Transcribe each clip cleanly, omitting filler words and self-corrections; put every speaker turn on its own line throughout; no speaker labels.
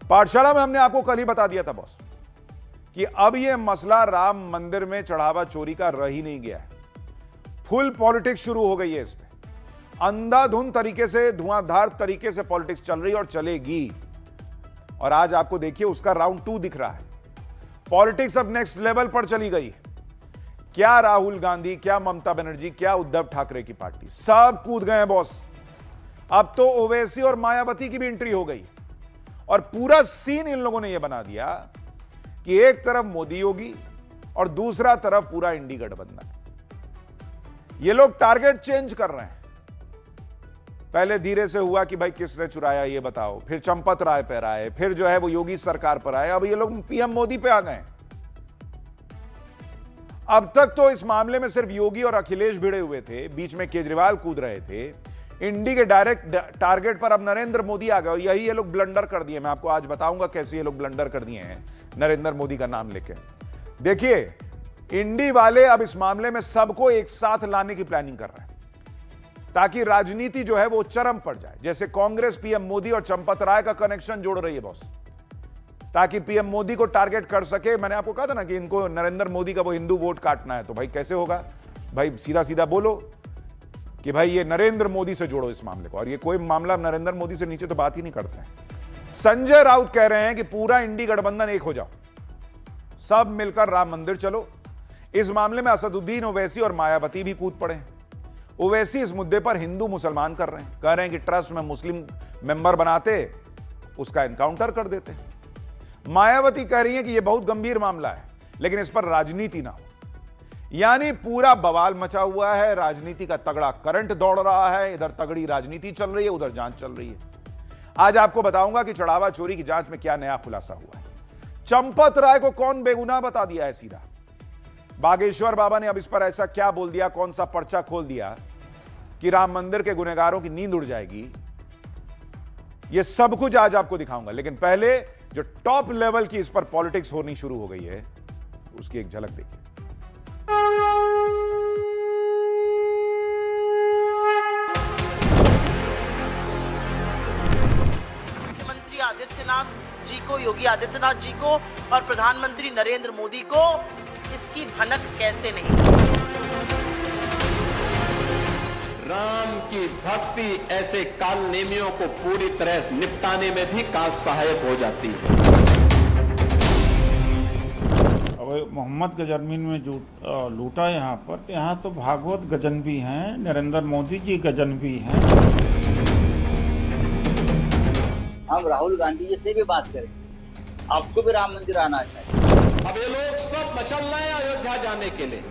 पाठशाला में हमने आपको कल ही बता दिया था बॉस कि अब यह मसला राम मंदिर में चढ़ावा चोरी का रह ही नहीं गया है। फुल पॉलिटिक्स शुरू हो गई है। इसमें अंधाधुंध तरीके से, धुआंधार तरीके से पॉलिटिक्स चल रही है और चलेगी। और आज आपको देखिए उसका राउंड 2 दिख रहा है। पॉलिटिक्स अब नेक्स्ट लेवल पर चली गई है। क्या राहुल गांधी, क्या ममता बनर्जी, क्या उद्धव ठाकरे की पार्टी, सब कूद गए हैं बॉस। अब तो ओवैसी और मायावती की भी एंट्री हो गई और पूरा सीन इन लोगों ने यह बना दिया कि एक तरफ मोदी योगी और दूसरा तरफ पूरा इंडी गठबंधन। ये लोग टारगेट चेंज कर रहे हैं। पहले धीरे से हुआ कि भाई किसने चुराया ये बताओ, फिर चंपत राय पर आए, फिर जो है वो योगी सरकार पर आए, अब ये लोग पीएम मोदी पे आ गए। अब तक तो इस मामले में सिर्फ योगी और अखिलेश भिड़े हुए थे, बीच में केजरीवाल कूद रहे थे। इंडी के डायरेक्ट टारगेट पर अब नरेंद्र मोदी आ गए और यही ये लोग ब्लंडर कर दिए। मैं आपको आज बताऊंगा कैसे ये लोग ब्लंडर कर दिए हैं नरेंद्र मोदी का नाम लेके। देखिए, इंडी वाले अब इस मामले में सबको एक साथ लाने की प्लानिंग कर रहे हैं ताकि राजनीति जो है वो चरम पर जाए। जैसे कांग्रेस पीएम मोदी और चंपत राय का कनेक्शन जोड़ रही है बॉस, ताकि पीएम मोदी को टारगेट कर सके। मैंने आपको कहा था ना कि इनको नरेंद्र मोदी का वो हिंदू वोट काटना है, तो भाई कैसे होगा? भाई सीधा सीधा बोलो कि भाई ये नरेंद्र मोदी से जोड़ो इस मामले को। और ये कोई मामला नरेंद्र मोदी से नीचे तो बात ही नहीं करते हैं। संजय राउत कह रहे हैं कि पूरा इंडी गठबंधन एक हो जाओ, सब मिलकर राम मंदिर चलो। इस मामले में असदुद्दीन ओवैसी और मायावती भी कूद पड़े हैं। ओवैसी इस मुद्दे पर हिंदू मुसलमान कर रहे हैं, कह रहे हैं कि ट्रस्ट में मुस्लिम मेंबर बनाते उसका एनकाउंटर कर देते। मायावती कह रही है कि यह बहुत गंभीर मामला है लेकिन इस पर राजनीति ना हो। यानी पूरा बवाल मचा हुआ है, राजनीति का तगड़ा करंट दौड़ रहा है। इधर तगड़ी राजनीति चल रही है, उधर जांच चल रही है। आज आपको बताऊंगा कि चढ़ावा चोरी की जांच में क्या नया खुलासा हुआ है। चंपत राय को कौन बेगुनाह बता दिया है सीधा। बागेश्वर बाबा ने अब इस पर ऐसा क्या बोल दिया, कौन सा पर्चा खोल दिया कि राम मंदिर के गुनहगारों की नींद उड़ जाएगी। यह सब कुछ आज आपको दिखाऊंगा, लेकिन पहले जो टॉप लेवल की इस पर पॉलिटिक्स होनी शुरू हो गई है उसकी एक झलक देखिए।
मुख्यमंत्री आदित्यनाथ जी को, योगी आदित्यनाथ जी को और प्रधानमंत्री नरेंद्र मोदी को इसकी भनक कैसे नहीं।
राम की भक्ति ऐसे काल नेमियों को पूरी तरह निपटाने में भी काश सहायक हो जाती है।
अब मोहम्मद गजनवीन में जो लूटा यहाँ पर, तो यहाँ तो भागवत गजन भी हैं, नरेंद्र मोदी जी गजन भी हैं।
हम राहुल गांधी जी से भी बात करें, आपको भी राम मंदिर आना चाहिए।
अब ये लोग सब मचल रहे हैं अयोध्या जाने के लिए।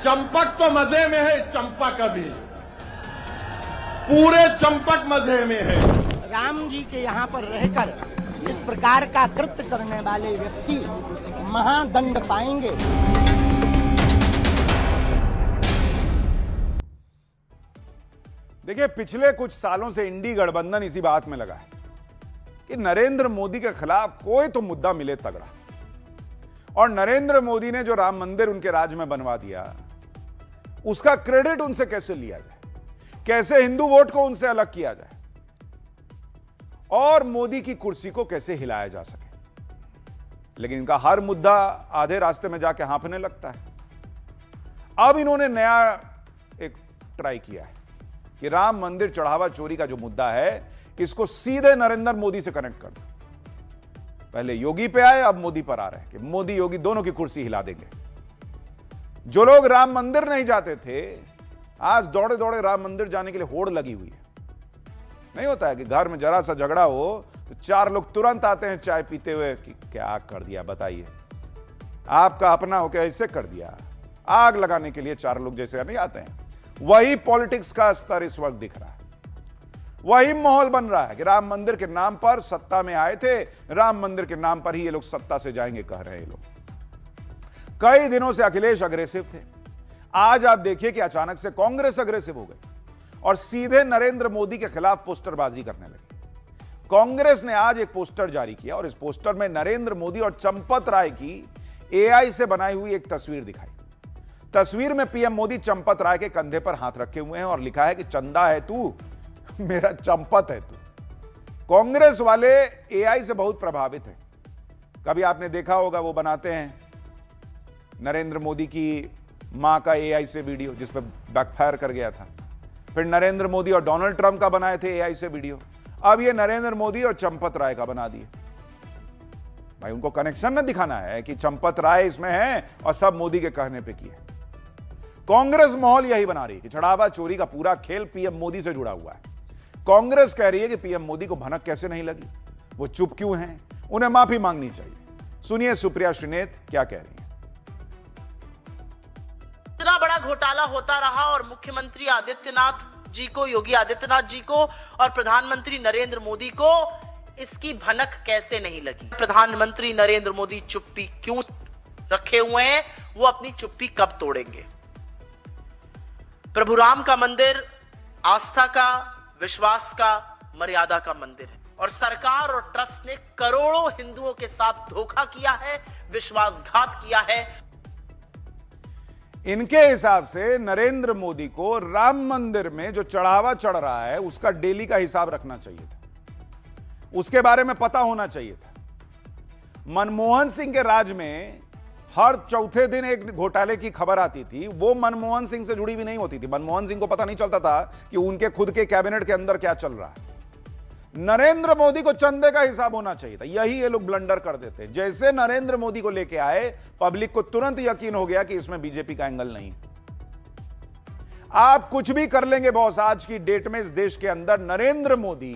चंपक तो मजे में है, चंपक अभी पूरे चंपक मजे में है।
राम जी के यहाँ पर रहकर इस प्रकार का कृत्य करने वाले व्यक्ति महादंड पाएंगे।
देखिए, पिछले कुछ सालों से इंडी गठबंधन इसी बात में लगा है कि नरेंद्र मोदी के खिलाफ कोई तो मुद्दा मिले तगड़ा। और नरेंद्र मोदी ने जो राम मंदिर उनके राज्य में बनवा दिया उसका क्रेडिट उनसे कैसे लिया जाए, कैसे हिंदू वोट को उनसे अलग किया जाए और मोदी की कुर्सी को कैसे हिलाया जा सके। लेकिन इनका हर मुद्दा आधे रास्ते में जाके हाँफने लगता है। अब इन्होंने नया एक ट्राई किया है कि राम मंदिर चढ़ावा चोरी का जो मुद्दा है इसको सीधे नरेंद्र मोदी से कनेक्ट कर दो। पहले योगी पे आए, अब मोदी पर आ रहे हैं कि मोदी योगी दोनों की कुर्सी हिला देंगे। जो लोग राम मंदिर नहीं जाते थे आज दौड़े दौड़े राम मंदिर जाने के लिए होड़ लगी हुई है। नहीं होता है कि घर में जरा सा झगड़ा हो तो 4 लोग तुरंत आते हैं चाय पीते हुए कि क्या कर दिया बताइए, आपका अपना हो क्या ऐसे कर दिया। आग लगाने के लिए 4 लोग जैसे नहीं आते हैं। वही पॉलिटिक्स का स्तर इस वक्त दिख रहा है, वही माहौल बन रहा है कि राम मंदिर के नाम पर सत्ता में आए थे, राम मंदिर के नाम पर ही ये लोग सत्ता से जाएंगे कह रहे हैं। ये लोग कई दिनों से अखिलेश अग्रेसिव थे, आज आप देखिए कि अचानक से कांग्रेस अग्रेसिव हो गई और सीधे नरेंद्र मोदी के खिलाफ पोस्टरबाजी करने लगी। कांग्रेस ने आज एक पोस्टर जारी किया और इस पोस्टर में नरेंद्र मोदी और चंपत राय की एआई से बनाई हुई एक तस्वीर दिखाई। तस्वीर में पीएम मोदी चंपत राय के कंधे पर हाथ रखे हुए हैं और लिखा है कि चंदा है तू, मेरा चंपत है तू। कांग्रेस वाले एआई से बहुत प्रभावित हैं। कभी आपने देखा होगा वो बनाते हैं नरेंद्र मोदी की मां का एआई से वीडियो जिस पर बैकफायर कर गया था। फिर नरेंद्र मोदी और डोनाल्ड ट्रंप का बनाए थे एआई से वीडियो। अब ये नरेंद्र मोदी और चंपत राय का बना दिए। भाई उनको कनेक्शन ना दिखाना है कि चंपत राय इसमें है और सब मोदी के कहने पे किए। कांग्रेस माहौल यही बना रही है कि चढ़ावा चोरी का पूरा खेल पीएम मोदी से जुड़ा हुआ है। कांग्रेस कह रही है कि पीएम मोदी को भनक कैसे नहीं लगी, वो चुप क्यों हैं, उन्हें माफी मांगनी चाहिए। सुनिए सुप्रिया श्रीनेत क्या कह रही हैं।
इतना बड़ा घोटाला होता रहा और मुख्यमंत्री आदित्यनाथ जी को, योगी आदित्यनाथ जी को और प्रधानमंत्री नरेंद्र मोदी को इसकी भनक कैसे नहीं लगी। प्रधानमंत्री नरेंद्र मोदी चुप्पी क्यों रखे हुए हैं, वो अपनी चुप्पी कब तोड़ेंगे। प्रभु राम का मंदिर आस्था का, विश्वास का, मर्यादा का मंदिर है और सरकार और ट्रस्ट ने करोड़ों हिंदुओं के साथ धोखा किया है, विश्वासघात किया है।
इनके हिसाब से नरेंद्र मोदी को राम मंदिर में जो चढ़ावा चढ़ रहा है उसका डेली का हिसाब रखना चाहिए था, उसके बारे में पता होना चाहिए था। मनमोहन सिंह के राज में हर चौथे दिन एक घोटाले की खबर आती थी, वो मनमोहन सिंह से जुड़ी भी नहीं होती थी। मनमोहन सिंह को पता नहीं चलता था कि उनके खुद के कैबिनेट के अंदर क्या चल रहा है। नरेंद्र मोदी को चंदे का हिसाब होना चाहिए था। यही ये लोग ब्लंडर कर देते हैं। जैसे नरेंद्र मोदी को लेके आए, पब्लिक को तुरंत यकीन हो गया कि इसमें बीजेपी का एंगल नहीं। आप कुछ भी कर लेंगे बॉस, आज की डेट में इस देश के अंदर नरेंद्र मोदी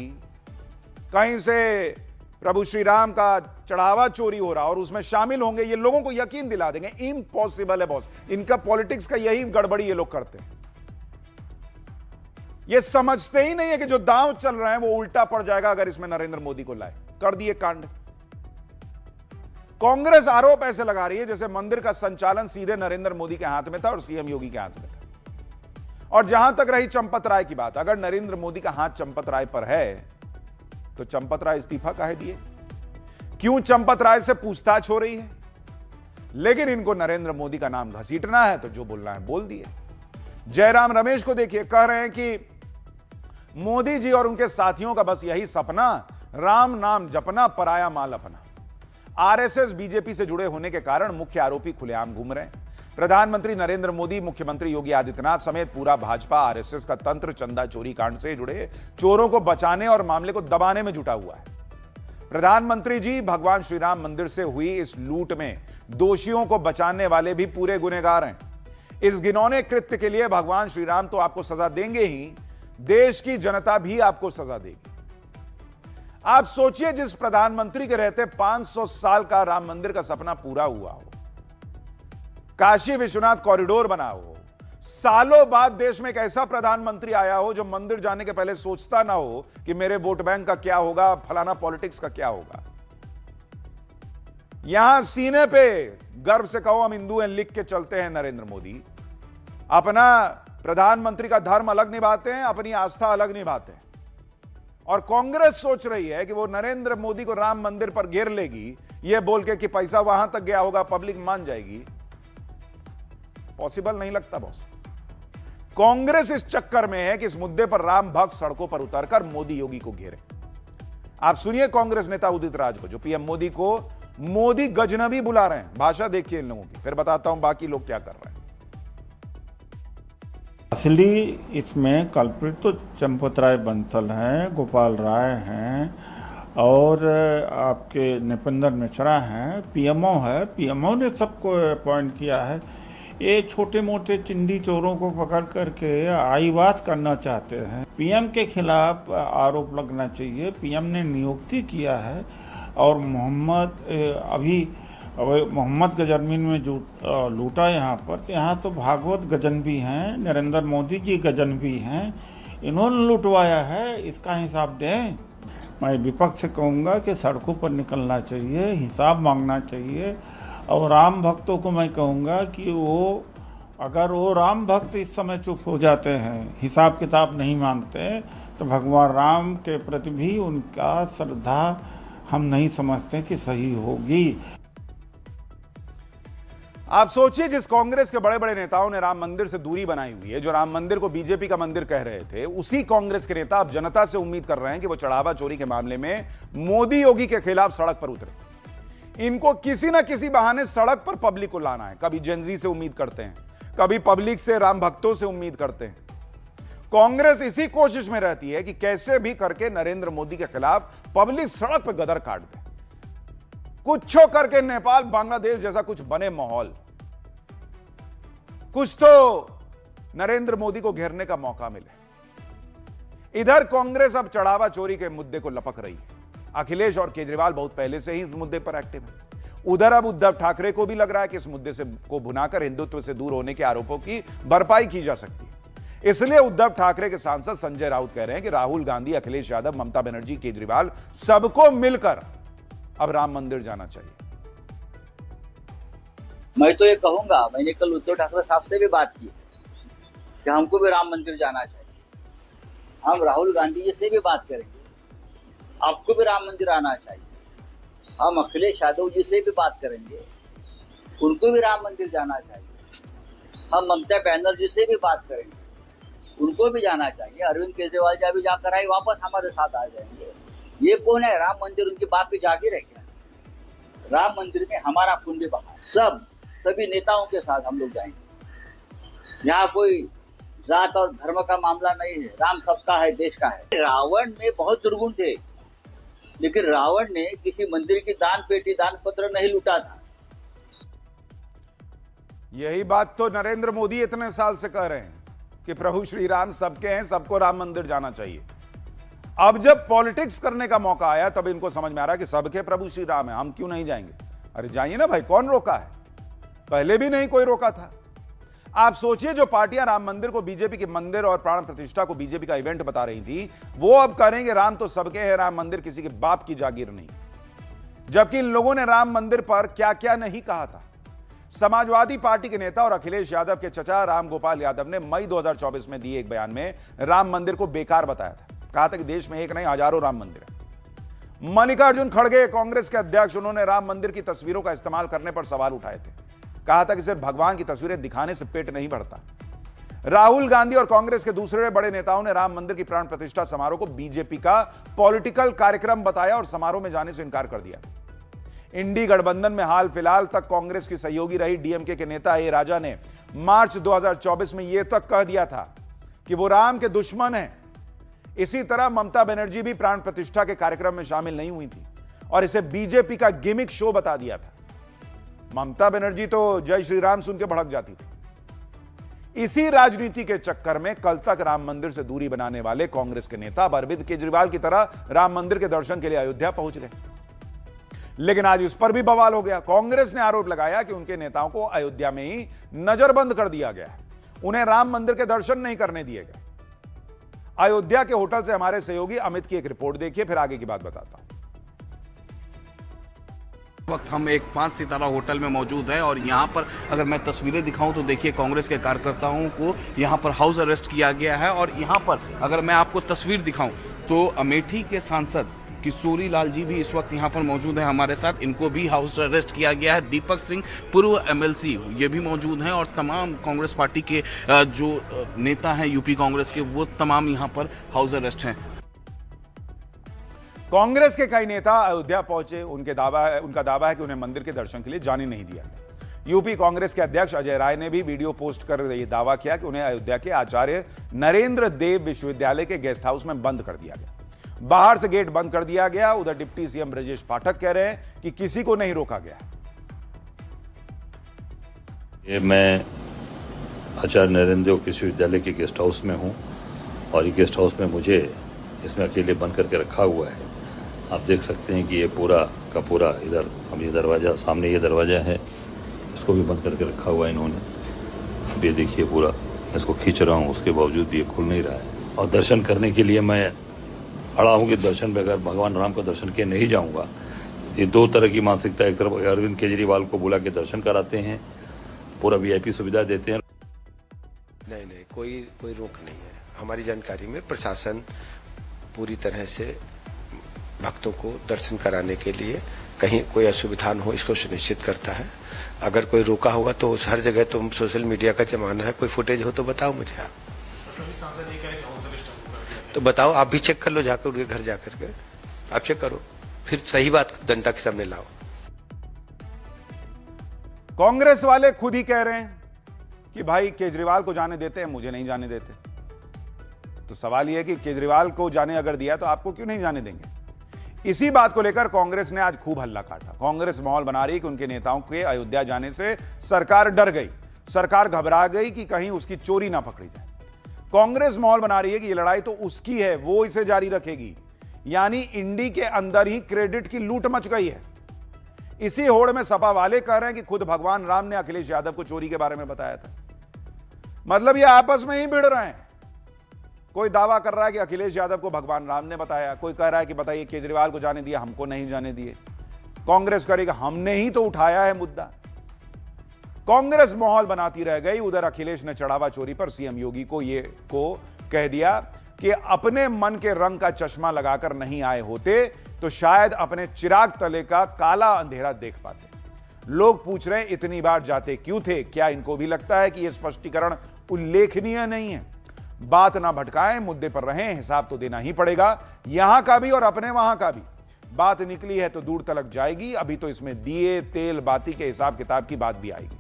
कहीं से प्रभु श्री राम का चढ़ावा चोरी हो रहा और उसमें शामिल होंगे, ये लोगों को यकीन दिला देंगे। इम्पॉसिबल है बॉस। इनका पॉलिटिक्स का यही गड़बड़ी ये लोग करते हैं। ये समझते ही नहीं है कि जो दांव चल रहे हैं वो उल्टा पड़ जाएगा अगर इसमें नरेंद्र मोदी को लाए। कर दिए कांड। कांग्रेस आरोप ऐसे लगा रही है जैसे मंदिर का संचालन सीधे नरेंद्र मोदी के हाथ में था और सीएम योगी के हाथ में था। और जहां तक रही चंपत राय की बात, अगर नरेंद्र मोदी का हाथ चंपत राय पर है तो चंपत राय इस्तीफा काहे दिए? क्यों चंपत राय से पूछताछ हो रही है? लेकिन इनको नरेंद्र मोदी का नाम घसीटना है तो जो बोलना है बोल दिए। जयराम रमेश को देखिए, कह रहे हैं कि मोदी जी और उनके साथियों का बस यही सपना, राम नाम जपना, पराया माल अपना। आरएसएस बीजेपी से जुड़े होने के कारण मुख्य आरोपी खुलेआम घूम रहे हैं। प्रधानमंत्री नरेंद्र मोदी, मुख्यमंत्री योगी आदित्यनाथ समेत पूरा भाजपा आरएसएस का तंत्र चंदा चोरी कांड से जुड़े चोरों को बचाने और मामले को दबाने में जुटा हुआ है। प्रधानमंत्री जी, भगवान श्री राम मंदिर से हुई इस लूट में दोषियों को बचाने वाले भी पूरे गुनहगार हैं। इस घिनौने कृत्य के लिए भगवान श्री राम तो आपको सजा देंगे ही, देश की जनता भी आपको सजा देगी। आप सोचिए, जिस प्रधानमंत्री के रहते 500 साल का राम मंदिर का सपना पूरा हुआ हो, काशी विश्वनाथ कॉरिडोर बना हो, सालों बाद देश में एक ऐसा प्रधानमंत्री आया हो जो मंदिर जाने के पहले सोचता ना हो कि मेरे वोट बैंक का क्या होगा, फलाना पॉलिटिक्स का क्या होगा। यहां सीने पे गर्व से कहो हम हिंदू हैं लिख के चलते हैं नरेंद्र मोदी। अपना प्रधानमंत्री का धर्म अलग निभाते हैं, अपनी आस्था अलग निभाते हैं। और कांग्रेस सोच रही है कि वो नरेंद्र मोदी को राम मंदिर पर घेर लेगी, ये बोल के कि पैसा वहां तक गया होगा, पब्लिक मान जाएगी। पॉसिबल नहीं लगता बॉस। कांग्रेस इस चक्कर में है कि इस मुद्दे पर राम भक्त सड़कों पर उतरकर मोदी योगी को घेरे। आप सुनिए कांग्रेस नेता उदित राज को, जो पीएम मोदी को मोदी गजनबी बुला रहे हैं। भाषा देखिए इन लोगों की, फिर बताता हूं बाकी लोग क्या कर रहे हैं।
असली इसमें कल्प्रिट तो चंपत राय बंसल हैं, गोपाल राय हैं और आपके नृपेंद्र मिश्रा हैं, पीएमओ है। पीएमओ ने सबको अपॉइंट किया है। ये छोटे मोटे चिंदी चोरों को पकड़ करके आईवास करना चाहते हैं। पीएम के खिलाफ आरोप लगना चाहिए। पीएम ने नियुक्ति किया है और मोहम्मद गजनबी में जो लूटा यहाँ पर, तो यहाँ तो भागवत गजनबी हैं, नरेंद्र मोदी जी गजनबी हैं, इन्होंने लुटवाया है। इसका हिसाब दें। मैं विपक्ष से कहूँगा कि सड़कों पर निकलना चाहिए, हिसाब मांगना चाहिए। और राम भक्तों को मैं कहूँगा कि अगर वो राम भक्त इस समय चुप हो जाते हैं, हिसाब किताब नहीं मांगते, तो भगवान राम के प्रति भी उनका श्रद्धा हम नहीं समझते कि सही होगी।
आप सोचिए, जिस कांग्रेस के बड़े बड़े नेताओं ने राम मंदिर से दूरी बनाई हुई है, जो राम मंदिर को बीजेपी का मंदिर कह रहे थे, उसी कांग्रेस के नेता अब जनता से उम्मीद कर रहे हैं कि वो चढ़ावा चोरी के मामले में मोदी योगी के खिलाफ सड़क पर उतरे। इनको किसी ना किसी बहाने सड़क पर पब्लिक को लाना है। कभी जेनजी से उम्मीद करते हैं, कभी पब्लिक से, राम भक्तों से उम्मीद करते हैं। कांग्रेस इसी कोशिश में रहती है कि कैसे भी करके नरेंद्र मोदी के खिलाफ पब्लिक सड़क पर गदर काट दे, कुछ करके नेपाल बांग्लादेश जैसा कुछ बने माहौल, कुछ तो नरेंद्र मोदी को घेरने का मौका मिले। इधर कांग्रेस अब चढ़ावा चोरी के मुद्दे को लपक रही है। अखिलेश और केजरीवाल बहुत पहले से ही इस मुद्दे पर एक्टिव है। उधर अब उद्धव ठाकरे को भी लग रहा है कि इस मुद्दे से को भुनाकर हिंदुत्व से दूर होने के आरोपों की भरपाई की जा सकती है। इसलिए उद्धव ठाकरे के सांसद संजय राउत कह रहे हैं कि राहुल गांधी, अखिलेश यादव, ममता बनर्जी, केजरीवाल सबको मिलकर अब राम मंदिर जाना चाहिए।
मैं तो ये कहूंगा, मैंने कल उद्धव ठाकरे साहब से भी बात की कि हमको भी राम मंदिर जाना चाहिए। हम राहुल गांधी जी से भी बात करेंगे, आपको भी राम मंदिर आना चाहिए। हम अखिलेश यादव जी से भी बात करेंगे, उनको भी राम मंदिर जाना चाहिए। हम ममता बनर्जी से भी बात करेंगे, उनको भी जाना चाहिए। अरविंद केजरीवाल जी भी जाकर आए, वापस हमारे साथ आ जाएंगे। ये कौन है? राम मंदिर उनकी बाप की जागीर है क्या? राम मंदिर में हमारा कुंडी बहा, सभी नेताओं के साथ हम लोग जाएंगे। यहाँ कोई जात और धर्म का मामला नहीं है। राम सबका है, देश का है। रावण में बहुत दुर्गुण थे, लेकिन रावण ने किसी मंदिर की दान पेटी, दान पत्र नहीं लूटा था।
यही बात तो नरेंद्र मोदी इतने साल से कह रहे हैं कि प्रभु श्री राम सबके हैं, सबको राम मंदिर जाना चाहिए। अब जब पॉलिटिक्स करने का मौका आया तब इनको समझ में आ रहा कि सबके प्रभु श्री राम है, हम क्यों नहीं जाएंगे। अरे जाइए ना भाई, कौन रोका है? पहले भी नहीं कोई रोका था। आप सोचिए, जो पार्टियां राम मंदिर को बीजेपी के मंदिर और प्राण प्रतिष्ठा को बीजेपी का इवेंट बता रही थी, वो अब करेंगे राम तो सबके हैं, राम मंदिर किसी के बाप की जागीर नहीं। जबकि इन लोगों ने राम मंदिर पर क्या क्या नहीं कहा था। समाजवादी पार्टी के नेता और अखिलेश यादव के चचा राम गोपाल यादव ने मई 2024 में दिए एक बयान में राम मंदिर को बेकार बताया था। कहा था कि देश में एक नहीं हजारों राम मंदिर है। मल्लिकार्जुन खड़गे, कांग्रेस के अध्यक्ष, उन्होंने राम मंदिर की तस्वीरों का इस्तेमाल करने पर सवाल उठाए थे। कहा था कि सिर्फ भगवान की तस्वीरें दिखाने से पेट नहीं भरता। राहुल गांधी और कांग्रेस के दूसरे बड़े नेताओं ने राम मंदिर की प्राण प्रतिष्ठा समारोह को बीजेपी का पॉलिटिकल कार्यक्रम बताया और समारोह में जाने से इनकार कर दिया। इंडी गठबंधन में हाल फिलहाल तक कांग्रेस की सहयोगी रही डीएमके के नेता ए राजा ने मार्च 2024 में यह तक कह दिया था कि वो राम के दुश्मन हैं। इसी तरह ममता बनर्जी भी प्राण प्रतिष्ठा के कार्यक्रम में शामिल नहीं हुई थी और इसे बीजेपी का गिमिक शो बता दिया था। ममता बनर्जी तो जय श्री राम सुन के भड़क जाती थी। इसी राजनीति के चक्कर में कल तक राम मंदिर से दूरी बनाने वाले कांग्रेस के नेता अरविंद केजरीवाल की तरह राम मंदिर के दर्शन के लिए अयोध्या पहुंच गए। लेकिन आज उस पर भी बवाल हो गया। कांग्रेस ने आरोप लगाया कि उनके नेताओं को अयोध्या में ही नजरबंद कर दिया गया है, उन्हें राम मंदिर के दर्शन नहीं करने दिए गए। अयोध्या के होटल से हमारे सहयोगी अमित की एक रिपोर्ट देखिए, फिर आगे की बात बताता हूं।
वक्त हम एक 5 सितारा होटल में मौजूद हैं और यहाँ पर अगर मैं तस्वीरें दिखाऊं तो देखिए कांग्रेस के कार्यकर्ताओं को यहाँ पर हाउस अरेस्ट किया गया है। और यहाँ पर अगर मैं आपको तस्वीर दिखाऊं तो अमेठी के सांसद किशोरी लाल जी भी इस वक्त यहाँ पर मौजूद हैं हमारे साथ। इनको भी हाउस अरेस्ट किया गया है। दीपक सिंह पूर्व एमएलसी ये भी मौजूद हैं और तमाम कांग्रेस पार्टी के जो नेता हैं यूपी कांग्रेस के, वो तमाम यहाँ पर हाउस अरेस्ट हैं।
कांग्रेस के कई नेता अयोध्या पहुंचे। उनका दावा है कि उन्हें मंदिर के दर्शन के लिए जाने नहीं दिया गया। यूपी कांग्रेस के अध्यक्ष अजय राय ने भी वीडियो पोस्ट कर यह दावा किया कि उन्हें अयोध्या के आचार्य नरेंद्र देव विश्वविद्यालय के गेस्ट हाउस में बंद कर दिया गया। बाहर से गेट बंद कर दिया गया। उधर डिप्टी सीएम ब्रजेश पाठक कह रहे हैं कि किसी को नहीं रोका गया।
ये मैं आचार्य नरेंद्र देव विश्वविद्यालय के गेस्ट हाउस में हूँ और ये गेस्ट हाउस में मुझे इसमें अकेले बंद करके रखा हुआ है। आप देख सकते हैं कि ये पूरा का पूरा इधर अब ये दरवाज़ा, सामने ये दरवाज़ा है, इसको भी बंद करके रखा हुआ है इन्होंने। अब ये देखिए पूरा इसको खींच रहा हूँ, उसके बावजूद भी ये खुल नहीं रहा है। और दर्शन करने के लिए मैं अड़ा हूँ कि दर्शन बगैर भगवान राम का दर्शन किए नहीं जाऊँगा। ये दो तरह की मानसिकता, एक तरफ अरविंद केजरीवाल को बुला के दर्शन कराते हैं, पूरा वीआईपी सुविधा देते हैं।
नहीं, कोई रोक नहीं है। हमारी जानकारी में प्रशासन पूरी तरह से भक्तों को दर्शन कराने के लिए कहीं कोई असुविधा न हो इसको सुनिश्चित करता है। अगर कोई रोका होगा तो उस हर जगह तो सोशल मीडिया का जमाना है, कोई फुटेज हो तो बताओ मुझे आप। तो बताओ, आप भी चेक कर लो जाकर उनके घर जाकर के, आप चेक करो, फिर सही बात जनता के सामने लाओ।
कांग्रेस वाले खुद ही कह रहे हैं कि भाई केजरीवाल को जाने देते हैं, मुझे नहीं जाने देते। तो सवाल यह है कि केजरीवाल को जाने अगर दिया तो आपको क्यों नहीं जाने देंगे? इसी बात को लेकर कांग्रेस ने आज खूब हल्ला काटा। कांग्रेस माहौल बना रही कि उनके नेताओं के अयोध्या जाने से सरकार डर गई, सरकार घबरा गई कि कहीं उसकी चोरी ना पकड़ी जाए। कांग्रेस माहौल बना रही है कि ये लड़ाई तो उसकी है, वो इसे जारी रखेगी। यानी इंडी के अंदर ही क्रेडिट की लूट मच गई है। इसी होड़ में सपा वाले कह रहे हैं कि खुद भगवान राम ने अखिलेश यादव को चोरी के बारे में बताया था। मतलब ये आपस में ही भिड़ रहे हैं। कोई दावा कर रहा है कि अखिलेश यादव को भगवान राम ने बताया, कोई कह रहा है कि बताइए केजरीवाल को जाने दिया, हमको नहीं जाने दिए। कांग्रेस करेगा हमने ही तो उठाया है मुद्दा। कांग्रेस माहौल बनाती रह गई। उधर अखिलेश ने चढ़ावा चोरी पर सीएम योगी को कह दिया कि अपने मन के रंग का चश्मा लगाकर नहीं आए होते तो शायद अपने चिराग तले का काला अंधेरा देख पाते। लोग पूछ रहे हैं इतनी बार जाते क्यों थे? क्या इनको भी लगता है कि यह स्पष्टीकरण उल्लेखनीय नहीं है? बात ना भटकाएं, मुद्दे पर रहें, हिसाब तो देना ही पड़ेगा, यहां का भी और अपने वहां का भी। बात निकली है तो दूर तलक जाएगी। अभी तो इसमें दिए तेल बाती के हिसाब किताब की बात भी आएगी।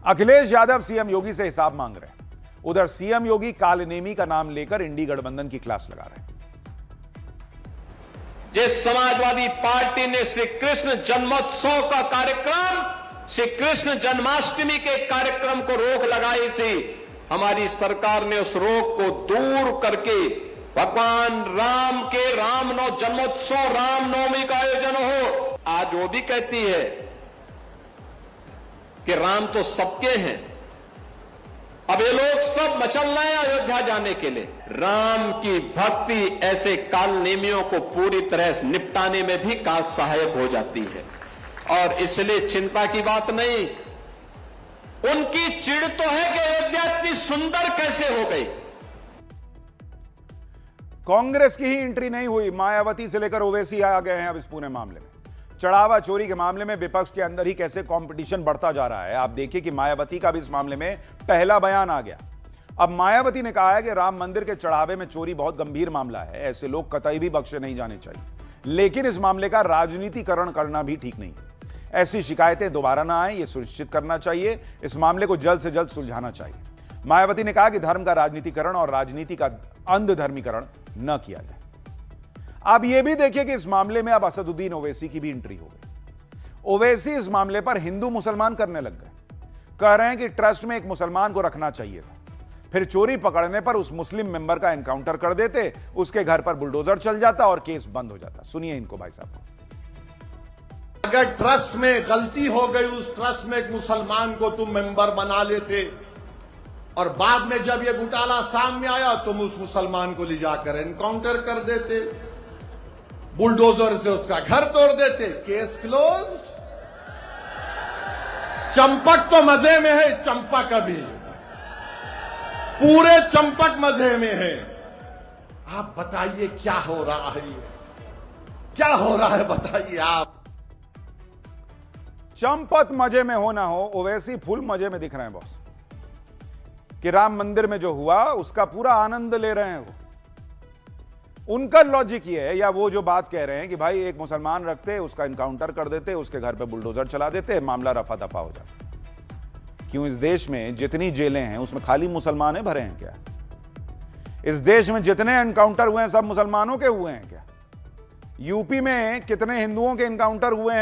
अखिलेश यादव सीएम योगी से हिसाब मांग रहे हैं। उधर सीएम योगी कालनेमी का नाम लेकर इंडी गठबंधन की क्लास लगा रहे हैं।
जिस समाजवादी पार्टी ने श्री कृष्ण जन्मोत्सव का कार्यक्रम, श्री कृष्ण जन्माष्टमी के कार्यक्रम को रोक लगाई थी, हमारी सरकार ने उस रोक को दूर करके भगवान राम के जन्मोत्सव, रामनवमी का आयोजन हो। आज वो भी कहती है कि राम तो सबके हैं। अब ये लोग सब मचल रहे हैं अयोध्या जाने के लिए। राम की भक्ति ऐसे कालनेमियों को पूरी तरह निपटाने में भी काश सहायक हो जाती है, और इसलिए चिंता की बात नहीं। उनकी चिढ़ तो है कि अयोध्या इतनी सुंदर कैसे हो गई।
कांग्रेस की ही एंट्री नहीं हुई, मायावती से लेकर ओवैसी आ गए हैं अब इस पूरे मामले में। चढ़ावा चोरी के मामले में विपक्ष के अंदर ही कैसे कंपटीशन बढ़ता जा रहा है। आप देखिए कि मायावती का भी इस मामले में पहला बयान आ गया। अब मायावती ने कहा है कि राम मंदिर के चढ़ावे में चोरी बहुत गंभीर मामला है, ऐसे लोग कतई भी बख्शे नहीं जाने चाहिए, लेकिन इस मामले का राजनीतिकरण करना भी ठीक नहीं है। ऐसी शिकायतें दोबारा ना आए, यह सुनिश्चित करना चाहिए। इस मामले को जल्द से जल्द सुलझाना चाहिए। मायावती ने कहा कि धर्म का राजनीतिकरण और राजनीति का अंधधर्मीकरण न किया जाए। अब यह भी देखिए कि इस मामले में अब असदुद्दीन ओवैसी की भी एंट्री हो गई। ओवैसी इस मामले पर हिंदू मुसलमान करने लग गए। कह रहे हैं कि ट्रस्ट में एक मुसलमान को रखना चाहिए था, फिर चोरी पकड़ने पर उस मुस्लिम मेंबर का एनकाउंटर कर देते, उसके घर पर बुलडोजर चल जाता और केस बंद हो जाता। सुनिए इनको भाई साहब को।
अगर ट्रस्ट में गलती हो गई, उस ट्रस्ट में एक मुसलमान को तुम मेंबर बना लेते और बाद में जब यह घोटाला सामने आया तुम उस मुसलमान को ले जाकर एनकाउंटर कर देते, बुलडोजर से उसका घर तोड़ देते, केस क्लोज्ड। चंपक तो मजे में है, चंपक अभी पूरे चंपक मजे में है। आप बताइए क्या हो रहा है, क्या हो रहा है बताइए आप।
चंपक मजे में हो ना हो, ओवैसी फुल मजे में दिख रहे हैं बॉस, कि राम मंदिर में जो हुआ उसका पूरा आनंद ले रहे हैं वो। उनका लॉजिक ये है, या वो जो बात कह रहे हैं कि भाई एक मुसलमान रखते, उसका एनकाउंटर कर देते, उसके घर पे बुलडोजर चला देते, मामला रफा दफा हो जाता। क्यों इस देश में जितनी जेलें हैं उसमें खाली मुसलमान भरे हैं क्या? इस देश में जितने एनकाउंटर हुए हैं सब मुसलमानों के हुए हैं क्या? यूपी में कितने हिंदुओं के एनकाउंटर हुए हैं